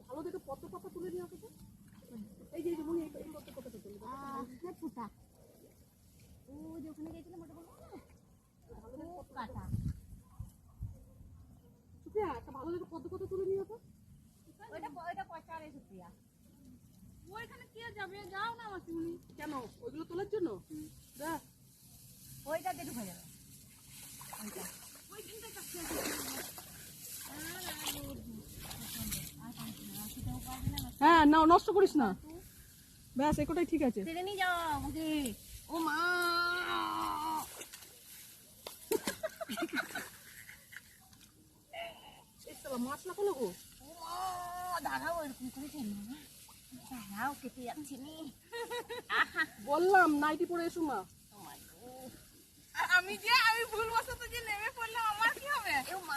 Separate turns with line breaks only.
ভালো দেখে পদ্ম পাতা তুলে নিয়ে আসো তো। এই যে মনে এই পদ্ম পাতাটা তুলে
ফুটা ও যে ওখানে গেছিলাম ওটা বলবো না খুব কাটা
সুপ্রিয়া একটা ভালো দেখে পদ্ম পাতা তুলে নিয়ে আসো।
ওইটা পচা রে সুপ্রিয়া
ওইখানে কে যাবে যাও না মাসিমণি
কেন ওইগুলো তোলার জন্য? দা
ওইটা দিয়ে ঢুকে যাবে ওইটা
ওইখানটা কাছে
হ্যাঁ না নষ্ট করিস না, ব্যাস এটাই ঠিক আছে।
টেনে নিয়ে যাও আমাকে
ও মা মাছ না করলো গো।
দাঁড়াও এরকম করে টেনে না দাঁড়াও কেটে যাচ্ছে নি
বললাম নাইটি পরে এসো মা।
আমি ভুলবশত যে নেমে পড়লাম আমার কি হবে
মা